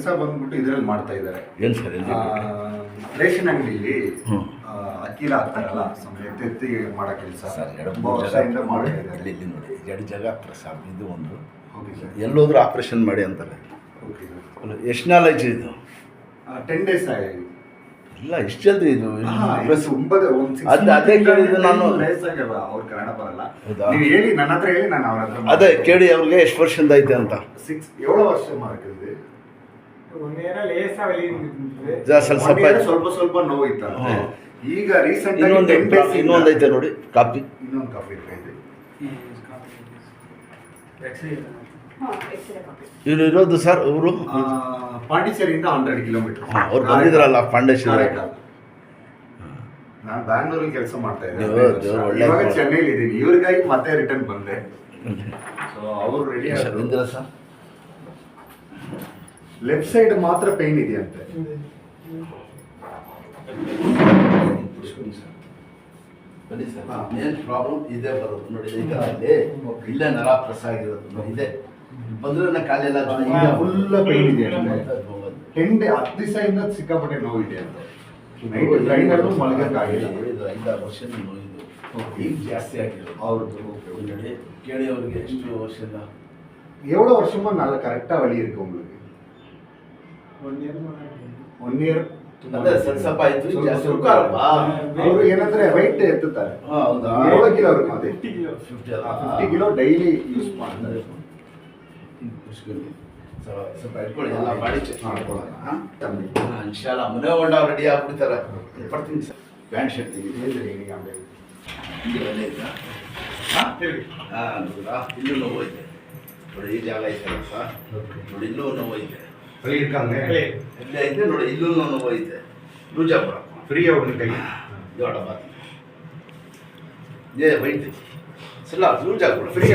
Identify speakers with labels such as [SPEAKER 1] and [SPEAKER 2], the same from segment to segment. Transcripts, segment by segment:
[SPEAKER 1] ಕೆಲಸ ಬಂದ್ಬಿಟ್ಟು ಇದರಲ್ಲಿ ಮಾಡ್ತಾ ಇದ್ದಾರೆ.
[SPEAKER 2] ಏನು ಸರ್?
[SPEAKER 1] ರೇಷನ್ ಅಂಗಡಿಲಿ ಅಕ್ಕಿಲ ಹಾಕ್ತಾರಲ್ಲ, ಎತ್ತಿ ಮಾಡೋ ಕೆಲಸ
[SPEAKER 2] ಸರ್.
[SPEAKER 1] ವರ್ಷದಿಂದ ಮಾಡ್ತಾ ಇದ್ದಾರೆ.
[SPEAKER 2] ಇಲ್ಲಿ ನೋಡಿ, 2 ಜಾಗ ಪ್ರಸಾದ ಇದು ಒಂದು.
[SPEAKER 1] Okay sir.
[SPEAKER 2] ಎಲ್ಲೋದ್ರೂ ಆಪ್ರೇಷನ್ ಮಾಡಿ ಅಂತಾರೆ.
[SPEAKER 1] Okay sir.
[SPEAKER 2] ಎಷ್ಟು ನಾಲೆಜ್ ಇದು?
[SPEAKER 1] 10 days ಆಗಿದೆ.
[SPEAKER 2] ಇಲ್ಲ, ಇಷ್ಟು ಜಲ್ದಿ ಇದು
[SPEAKER 1] ಅದೇ
[SPEAKER 2] ಕೇಳಿದ್ದು ನಾನು.
[SPEAKER 1] ಅವ್ರು ಕನ್ನಡ ಬರಲ್ಲ.
[SPEAKER 2] ಹೌದಾ?
[SPEAKER 1] ನೀವು ಹೇಳಿ, ನನ್ನ ಹತ್ರ ಹೇಳಿ, ನಾನು ಅವ್ರ ಹತ್ರ
[SPEAKER 2] ಅದೇ ಕೇಳಿ ಅವ್ರಿಗೆ ಎಷ್ಟು ವರ್ಷದಿಂದ ಐತೆ ಅಂತ.
[SPEAKER 1] 7 ವರ್ಷ ಮಾಡ್ತಿದ್ದೆ.
[SPEAKER 2] ಸ್ವಲ್ಪ
[SPEAKER 1] ಸ್ವಲ್ಪ ನೋವು ಇತ್ತು. ಈಗ ರೀಸೆಂಟ್
[SPEAKER 2] ಇನ್ನೊಂದು ಐತೆ ನೋಡಿ, ಕಾಫಿ.
[SPEAKER 1] ಇನ್ನೊಂದು ಕಾಫಿ ಇದೆ.
[SPEAKER 2] ಇವ್ರು ಇರೋದು ಸರ್ ಅವರು
[SPEAKER 1] ಪಾಂಡಿಚೇರಿಯಿಂದ 100 ಕಿಲೋಮೀಟರ್.
[SPEAKER 2] ಅವ್ರು ಬಂದಿದ್ರಲ್ಲ ಪಾಂಡೇಶ್ವರ.
[SPEAKER 1] ನಾನು ಬ್ಯಾಂಗ್ಳೂರಲ್ಲಿ ಕೆಲಸ ಮಾಡ್ತಾ ಇದ್ದೆ.
[SPEAKER 2] ಇವಾಗ
[SPEAKER 1] ಚೆನ್ನೈಲಿ ಇದ್ದೀನಿ. ಇವ್ರಿಗಾಗಿ ಮತ್ತೆ ರಿಟರ್ನ್ ಬಂದೆ. ಸೊ ಅವರು ರೆಡಿ
[SPEAKER 2] ಬಂದಿರ ಸರ್.
[SPEAKER 1] ಲೆಫ್ಟ್ ಸೈಡ್ ಮಾತ್ರ ಪೇನ್ ಇದೆಯಂತೆ.
[SPEAKER 2] ಬನ್ನಿ ಸರ್. ಮೇನ್ ಪ್ರಾಬ್ಲಮ್ ಇದೇ ಬರೋದು ನೋಡಿ. ಇಲ್ಲೇ ನರ ಪ್ರೆಸ್ ಆಗಿರೋದು ನೋಡಿ. ಇದೆ ಬಂದ್ರೆ ಕಾಲೆಲ್ಲ
[SPEAKER 1] ಫುಲ್ ಪೇನ್ ಇದೆ. 10 ದಿವಸದಿಂದ ಸಿಕ್ಕಾಪಟ್ಟೆ ನೋವು ಇದೆ ಅಂತ. ಟ್ರೈನಲ್ಲೂ ಮಲಗಕ್ಕಾಗಿಲ್ಲ.
[SPEAKER 2] 5-6 ವರ್ಷದ ನೋವು ಇದು. ಈಗ ಜಾಸ್ತಿ ಆಗಿರೋದು ಅವ್ರದ್ದು ನೋಡಿ. ಕೇಳಿ ಅವ್ರಿಗೆ ಎಷ್ಟು ವರ್ಷದ?
[SPEAKER 1] 7 வருஷமா நல்ல கரெக்டா வலி இருக்கு உங்களுக்கு. 1 இயர்
[SPEAKER 2] ಅದೇ ಸ್ವಲ್ಪ ಆಯ್ತು. ಜಾಸ್ತಿ ಅವರು
[SPEAKER 1] ಏನಂದ್ರೆ ವೈಟ್ ಎತ್ತುತ್ತಾರೆ.
[SPEAKER 2] ಹೌದಾ?
[SPEAKER 1] 7 ಕಿಲೋ ಇರುತ್ತೆ. 50 ಕಿಲೋ ಡೈಲಿ ಯೂಸ್ ಮಾಡ್ತಾರೆ.
[SPEAKER 2] ಸ್ವಲ್ಪ ಇಟ್ಕೊಳ್ಳಿ, ಎಲ್ಲ ಮಾಡಿ ಚೆಕ್ ಮಾಡ್ಕೊಳ್ಳೋಣ.
[SPEAKER 1] ಇನ್ಶಾಲ್ಲ
[SPEAKER 2] ಮನೆ ಹೊಂಡ ರೆಡಿ ಆಗ್ಬಿಡ್ತಾರೆ. ಬರ್ತೀನಿ ಸರ್. ಪ್ಯಾಂಟ್ ಶರ್ಟ್
[SPEAKER 1] ಇಲ್ಲೂ
[SPEAKER 2] ನೋವು ಐತೆ ನೋಡಿ. ಈ ಜಾಗ ಐತಲ್ಲ ಸರ್ ನೋಡಿ, ಇಲ್ಲೂ ನೋವು ಐತೆ. ಇಲ್ಲೇ ಐತೆ ನೋಡಿ, ಇಲ್ಲೂ ನೋವು ಐತೆ. ರೂಜಾಪುರ
[SPEAKER 1] ಫ್ರೀ ಅವ್ರ ಕೈ
[SPEAKER 2] ದೊಡ್ಡ ಬಾತ್ ಏ ವೈಟ್ ಸಲ್ಲ. ರೂಜಾಪುರ
[SPEAKER 1] ಫ್ರೀ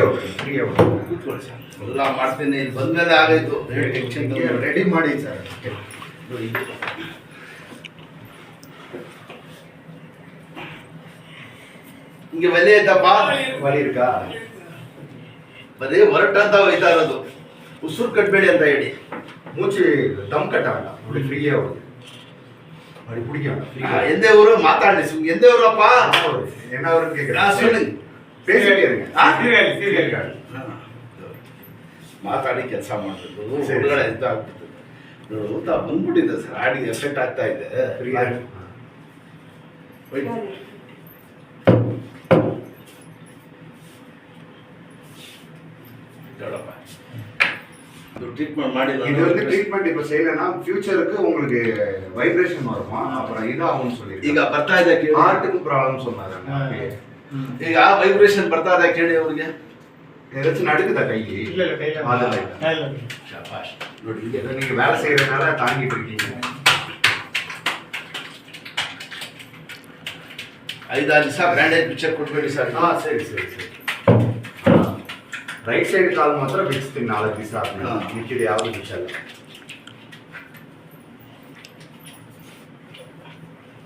[SPEAKER 2] ಕೂತ್ಕೊಳ್ಳಿ ಸರ್. ಎಲ್ಲ ಮಾಡ್ತೀನಿ. ಇಲ್ಲಿ ಬಂದ್ಮೇಲೆ ಆಗಾಯ್ತು.
[SPEAKER 1] ರೆಡಿ ಮಾಡಿ ಸರ್.
[SPEAKER 2] ನೋಡಿ, ಹಿಂಗೆ ಒಲೆ ಐತಪ್ಪ.
[SPEAKER 1] ವಲಿ ಇರ್ಕಾ?
[SPEAKER 2] ಬರೀ ಹೊರಟು ಅಂತ ಹೋಯ್ತಾ ಇರೋದು. ಉಸಿರು ಕಟ್ಬೇಡಿ ಅಂತ ಹೇಳಿ.
[SPEAKER 1] ಮೂಚಿ ದಮ್ ಕಟ್ಟಾಗಲ್ಲ ನೋಡಿ. ಫ್ರೀ ಅವ್ರಿಗೆ ಮಾಡಿ ಕುಡಿಯೋಣ.
[SPEAKER 2] ಎಂದೇ ಊರು ಮಾತಾಡಲಿ. ಎಂದೇ ಊರಪ್ಪ
[SPEAKER 1] ಏನವ್ರಿಗೆ
[SPEAKER 2] ಮಾತಾಡಿ ಕೆಲಸ ಮಾಡ್ತಿದ್ದು ಹುಡುಗಡೆ ಎಂತ ಆಗ್ಬಿಡ್ತದೆ ನೋಡು. ಊಟ ಬಂದ್ಬಿಟ್ಟಿದೆ ಸರ್. ಹಾಡಿಗೆ ಎಫೆಕ್ಟ್ ಆಗ್ತಾ ಇದೆ. ನೋಡಪ್ಪ, ட்ரீட்மெண்ட் ಮಾಡಿ
[SPEAKER 1] இது வந்து ட்ரீட்மெண்ட் இப்ப செய்யலனா ஃபியூச்சருக்கு உங்களுக்கு வைப்ரேஷன் வருமா, அப்புறம் இதாகும்னு சொல்லி.
[SPEAKER 2] ಈಗ ಬರ್ತಾ ಇದೆ.
[SPEAKER 1] ಹಾರ್ಟ್ಗೆ ಪ್ರಾಬ್ಲಮ್ சொன்னாங்க.
[SPEAKER 2] ಈಗ ವೈಬ್ರೇಷನ್ ಬರ್ತಾ ಇದೆ ಕೇಳಿ ಅವ್ರಿಗೆ.
[SPEAKER 1] ஏதாச்சும் நடுக்குதா கை?
[SPEAKER 3] இல்ல கையில
[SPEAKER 1] இல்ல.
[SPEAKER 2] ಶಬಾಷ್ ನೋಡಿ.
[SPEAKER 1] இத நீங்க வேலை செய்யறதுனால தாங்கிட்டு இருக்கீங்க.
[SPEAKER 2] 5-6 ದಿವಸ ಬ್ಯಾಂಡೇಜ್ ಪಿಕ್ಚರ್ ಕೊಟ್ಬೇಡಿ ಸರ್.
[SPEAKER 1] ಸರಿ. ರೈಟ್ ಸೈಡ್ ಕಾಲು ಮಾತ್ರ ಬಿಡಿಸ್ತೀನಿ 4 ದಿವಸ ಆದ್ಮೇಲೆ. ಮಿಕ್ಕಿದ ಯಾವುದು ಬಿಚ್ಚಲ್ಲ.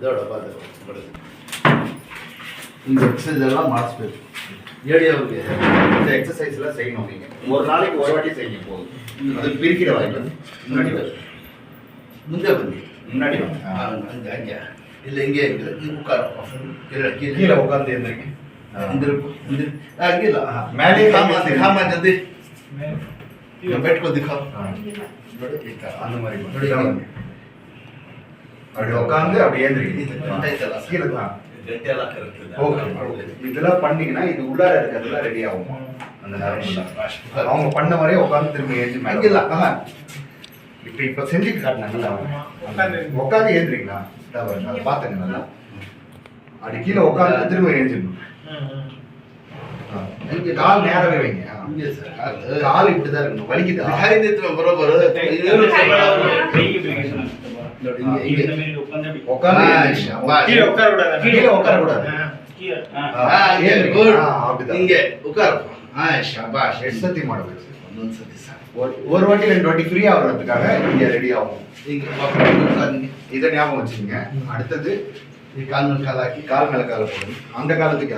[SPEAKER 2] ದೊಡ್ಡಪ್ಪ இந்த எக்ஸசைஸ் எல்லாம் ಮಾಡಿಸ್ಬೇಕು ಹೇಳಿ ಅವ್ರಿಗೆ.
[SPEAKER 1] இந்த எக்ஸசைஸ் எல்லாம் செய்யணும். நீங்க ஒரு நாளைக்கு ஒரு வாட்டி செய்யுங்க போதும். அது பிரிக்கிற வாய்ப்பு.
[SPEAKER 2] ಮುಂದೆ ಬನ್ನಿ.
[SPEAKER 1] முன்னாடி
[SPEAKER 2] ಹಂಗೆ ಇಲ್ಲ ಹಿಂಗೆ ಉಕ್ಕಾರ
[SPEAKER 1] கீழே உட்கார்ந்து எந்திரிங்க.
[SPEAKER 2] ಹಂಗಿಲ್ಲ
[SPEAKER 1] ಮೇಲೆ
[SPEAKER 2] ಕಾಮ ಜಲ್ದಿ बैठको दिखाओ.
[SPEAKER 1] அந்த மாதிரி அப்படி உட்காந்து அப்படி ஏந்திரிங்க. கீழே தான் இதெல்லாம் பண்ணீங்கன்னா இது உள்ளார இருக்கிறதுலாம் ரெடி ஆகுமா அந்த நேரம். அவங்க பண்ண மாதிரியே உட்காந்து திரும்ப ஏஞ்சி மேல இப்ப செஞ்சுட்டு காட்டினாங்கல்ல, உட்காந்து ஏந்திரிங்களா பாத்துங்க நல்லா. அப்படி கீழே உட்காந்து திரும்ப ஏஞ்சிடணும். கால் நேரவே வைங்க. கால் இப்படிதான் இருக்கணும். வலிக்குது
[SPEAKER 2] ಬರೋಬರ್ ಹಿಂಗೆ ಉಕ್ಕಾರ.
[SPEAKER 1] ಸತಿ ಮಾಡಬೇಕು. ಒಂದೊಂದ್ಸತಿ ஒரு வாட்டி 2 வாட்டி ஃப்ரீ ஆகிறதுக்காக இங்க ரெடி ஆகும். இதை ஞாபகம் வச்சுக்கோங்க. அடுத்தது
[SPEAKER 2] ಕಾಲ್ ಮೇಲೆ ಕಾಲು ಹಾಕಿ
[SPEAKER 1] கால் மேல கால போடணும். அந்த காலத்துக்கு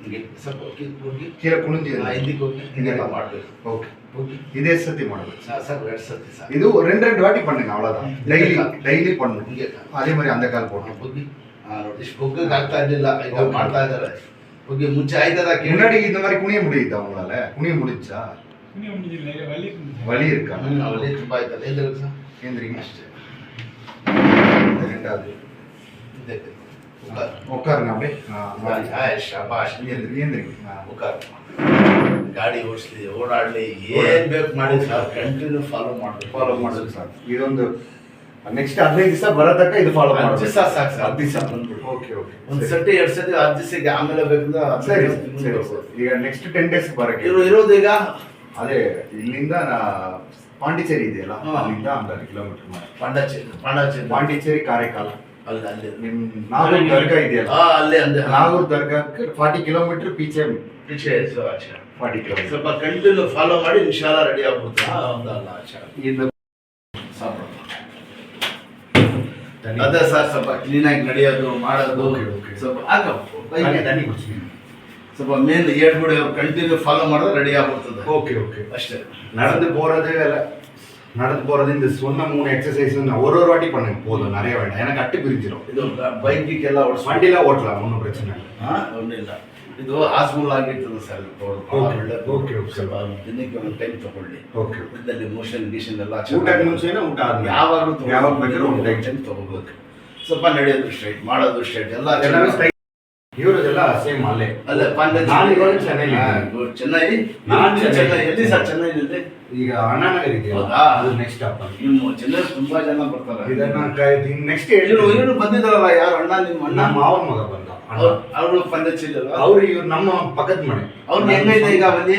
[SPEAKER 2] ಹಿಂಗೆ ಸ್ವಲ್ಪ ಹೋಗಿ
[SPEAKER 1] ಕೀழே ಕುಣಿಂಜಿ
[SPEAKER 2] ಹಿಂದಿಗೆ ಹೋಗಿ ಹಿಂಗೆಲ್ಲ ಮಾಡಬೇಕು.
[SPEAKER 1] ஓகே
[SPEAKER 2] ಹೋಗಿ
[SPEAKER 1] இதே சத்தி ಮಾಡಬೇಕು
[SPEAKER 2] சார் 2 சத்தி சார்.
[SPEAKER 1] இது ஒரு 2 வாட்டி பண்ணுங்க அவ்வளவுதான். ಡೈಲಿ பண்ணணும்.
[SPEAKER 2] ಹಿಂಗೆ
[SPEAKER 1] அதே மாதிரி அந்த ಕಾಲ್ போடணும்.
[SPEAKER 2] ಹೋಗಿ ನೋಡಿ ಇಷ್ಟು ಬೊಗ್ಗಕ್ಕೆ ಆಗ್ತಾ ಇರಲಿಲ್ಲ, ಈಗ ಮಾಡ್ತಾ ಇದ್ದಾರೆ. ಹೋಗಿ ಮುಂಚೆ ಆಯ್ತದ
[SPEAKER 1] முன்னாடி இந்த மாதிரி குனிய முடியுதா உங்களால? குனிய முடிஞ்சா? வலி இருக்கா?
[SPEAKER 2] ಅವಲ್ಲಿ ತುಂಬ ಆಯ್ತಲ್ಲ. ಎಲ್ಲಿಗೆ ಸರ್
[SPEAKER 1] ஏந்திரிங்க.
[SPEAKER 2] ಅಷ್ಟೇ.
[SPEAKER 1] ரெண்டாவது
[SPEAKER 2] ಇದೆ
[SPEAKER 1] உட்காருங்க அப்படியே.
[SPEAKER 2] ಶಾಬಾಷ್.
[SPEAKER 1] ஏந்திரிங்க.
[SPEAKER 2] ಉಕಾರ ಗಾಡಿ ಓಡಿಸ್ಲಿ, ಓಡಾಡಲಿ, ಏನ್ ಬೇಕು ಮಾಡಿ ಸರ್, ಕಂಟಿನ್ಯೂ ಫಾಲೋ ಮಾಡಬೇಕು.
[SPEAKER 1] ಫಾಲೋ ಮಾಡೋದು ಸರ್. ಇದೊಂದು ನೆಕ್ಸ್ಟ್ 15 ದಿವಸ ಬರತಕ್ಕ ಇದು ಫಾಲೋ
[SPEAKER 2] ಹತ್ತು
[SPEAKER 1] ಮಾಡೋದು.
[SPEAKER 2] ದಿವಸ ಸಾಕು ಸರ್, 10 ದಿವಸ ಬಂದ್ಬಿಡಿ.
[SPEAKER 1] Okay okay.
[SPEAKER 2] ಒಂದು ಸತಿ 2 ಸತಿ 10 ದಿವಸಕ್ಕೆ ಆಮೇಲೆ ಬೇಕಂದ್ರೆ
[SPEAKER 1] ಸರಿ ಸರಿ ಸರ್. ಈಗ ನೆಕ್ಸ್ಟ್ 10 ಡೇಸ್ ಬರಕ್ಕೆ
[SPEAKER 2] ಇರೋದು ಈಗ
[SPEAKER 1] ಅದೇ ಇಲ್ಲಿಂದ ಪಾಂಡಿಚೇರಿ ಇದೆಯಲ್ಲ,
[SPEAKER 2] ಹಾ.
[SPEAKER 1] ಅಲ್ಲಿಂದ 100 ಕಿಲೋಮೀಟರ್ ಮಾಡಿ
[SPEAKER 2] ಪಾಂಡಚೇರಿ
[SPEAKER 1] ಪಾಂಡಿಚೇರಿ ಕಾರೈಕಾಲ್
[SPEAKER 2] ಅಲ್ಲಿ ಅಲ್ಲಿ
[SPEAKER 1] ನಿಮ್ ನಾಗೂರ್ ದರ್ಗಾ ಇದೆಯಲ್ಲ,
[SPEAKER 2] ಅಲ್ಲೇ ಅಂದೆ
[SPEAKER 1] ನಾಗೂರ್ ದರ್ಗಾಕ್ಕೆ 40 ಕಿಲೋಮೀಟರ್ ಪೀಚೆ
[SPEAKER 2] ಪಿಚೆ ಸೊ ಅಚ್ಚಾ
[SPEAKER 1] 40 ಕಿಲೋಮೀಟರ್.
[SPEAKER 2] ಸ್ವಲ್ಪ ಕಂಟಿನ್ಯೂ ಫಾಲೋ ಮಾಡಿ ಇನ್ಶಾಲ್ಲ ರೆಡಿ ಆಗ್ಬಿಡುತ್ತೆ. ಒಂದಲ್ಲ ಅಚ್ಚಾ
[SPEAKER 1] ಇದು
[SPEAKER 2] ಸಾಕು. ಅದೇ ಸರ್, ಸ್ವಲ್ಪ ಕ್ಲೀನಾಗಿ ನಡೆಯೋದು ಮಾಡೋದು.
[SPEAKER 1] Okay, okay.
[SPEAKER 2] ಸ್ವಲ್ಪ
[SPEAKER 1] ದನಿ ಕುಡಿಸಿ.
[SPEAKER 2] ಸ್ವಲ್ಪ ಮೇನ್ ಹೇಳ್ಬಿಡಿ, ಅವ್ರು ಕಂಟಿನ್ಯೂ ಫಾಲೋ ಮಾಡಿದ್ರೆ ರೆಡಿ ಆಗ್ಬಿಡ್ತದೆ.
[SPEAKER 1] Okay okay.
[SPEAKER 2] ಅಷ್ಟೇ.
[SPEAKER 1] நடந்து போறது நடந்து போறது இந்த சொன்ன 3 எக்ஸசைஸ் ஒரு ஒரு வாட்டி பண்ணுங்க போதும், நிறைய வேண்டாம். எனக்கு கட்டு பிரிஞ்சிடும்.
[SPEAKER 2] ಇದು ಬೈಕಿಗೆಲ್ಲ ಓಡಿಸ್
[SPEAKER 1] வண்டியில ஓட்டலாம், ஒன்றும் பிரச்சனை இல்லை.
[SPEAKER 2] ಒಳ್ಳಿಲ್ಲ. ಇದು ಹಾಸ್ಮೂಲ್ ಆಗಿರ್ತದೆ ಸರ್.
[SPEAKER 1] Okay, okay.
[SPEAKER 2] ಸ್ವಲ್ಪ ದಿನಕ್ಕೆ ಒಂದು ಟೈಮ್ ತಗೊಳ್ಳಿ.
[SPEAKER 1] ಓಕೆ.
[SPEAKER 2] ಇದರಲ್ಲಿ ಮೋಷನ್ ಗೀಷನ್ ಎಲ್ಲ
[SPEAKER 1] ಊಟಕ್ಕೆ ಮುಂಚೆನೇ ಊಟ ಆದ್ಮೇಲೆ
[SPEAKER 2] ಯಾವಾಗಲೂ
[SPEAKER 1] ಯಾವಾಗ ಬೇಕಾದ್ರೂ ಒಂದು
[SPEAKER 2] ಟೈಮ್ ತಗೋಬೇಕು. ಸ್ವಲ್ಪ ನಡೆಯೋದು ಸ್ಟ್ರೈಟ್, ಮಾಡೋದು ಸ್ಟ್ರೈಟ್ ಎಲ್ಲ
[SPEAKER 1] ಎಲ್ಲರೂ ಸ್ಟೈಲ್. ಇವರದೆಲ್ಲ ಸೇಮ್ ಅಲ್ಲೇ.
[SPEAKER 2] ಅಲ್ಲೇ
[SPEAKER 1] ನಾನು ಇವಾಗ ಚೆನ್ನೈಲಿ
[SPEAKER 2] ಚೆನ್ನೈ.
[SPEAKER 1] ನಾನು
[SPEAKER 2] ಚೆನ್ನೈ ಎಲ್ಲಿ ಸರ್? ಚೆನ್ನೈನಲ್ಲಿ
[SPEAKER 1] ಈಗ ಅಣ್ಣಾನಗರ್ ಇದೆಯಲ್ಲ,
[SPEAKER 2] ಹೌದಾ?
[SPEAKER 1] ಅದು ನೆಕ್ಸ್ಟ್ ಸ್ಟಾಪ್.
[SPEAKER 2] ನಿಮ್ಮ ಚೆನ್ನೈ ತುಂಬಾ ಜನ ಬರ್ತಾರೆ.
[SPEAKER 1] ಇದನ್ನ ನೆಕ್ಸ್ಟ್
[SPEAKER 2] ಇವರು ಬಂದಿದ್ದಾರಲ್ಲ, ಯಾರು ಅಣ್ಣ? ನಿಮ್ಮ ಅಣ್ಣ?
[SPEAKER 1] ನಮ್ಮ ಮಾವನ ಮಗ ಬಂದ.
[SPEAKER 2] ಅವರು ಪಂಚಾಯತ್ ಅಲ್ವಾ?
[SPEAKER 1] ಅವ್ರು ಇವ್ರು ನಮ್ಮ ಪಕ್ಕದ ಮನೆ.
[SPEAKER 2] ಅವ್ರಿಗೆ ಹೆಂಗೈತೆ ಈಗ ಬನ್ನಿ?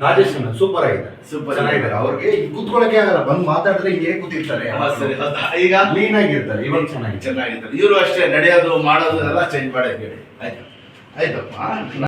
[SPEAKER 1] ರಾಜೇಶ್ ಅಣ್ಣ ಸೂಪರ್ ಆಗಿದೆ,
[SPEAKER 2] ಸೂಪರ್
[SPEAKER 1] ಚೆನ್ನಾಗಿದ್ದಾರೆ. ಅವ್ರಿಗೆ ಕೂತ್ಕೊಳ್ಳಕ್ಕೆ ಆಗಲ್ಲ, ಬಂದು ಮಾತಾಡಿದ್ರೆ ಹಿಂಗೆ ಕೂತಿರ್ತಾರೆ.
[SPEAKER 2] ಸರಿ, ಹೌದಾ? ಈಗ
[SPEAKER 1] ಕ್ಲೀನ್ ಆಗಿರ್ತಾರೆ, ಇವಾಗ ಚೆನ್ನಾಗಿದೆ.
[SPEAKER 2] ಚೆನ್ನಾಗಿದ್ದಾರೆ. ಇವರು ಅಷ್ಟೇ ನಡೆಯೋದು ಮಾಡೋದು ಎಲ್ಲ ಚೇಂಜ್ ಮಾಡಕ್ಕೆ ಹೇಳಿ. ಆಯ್ತು ಆಯ್ತಪ್ಪ.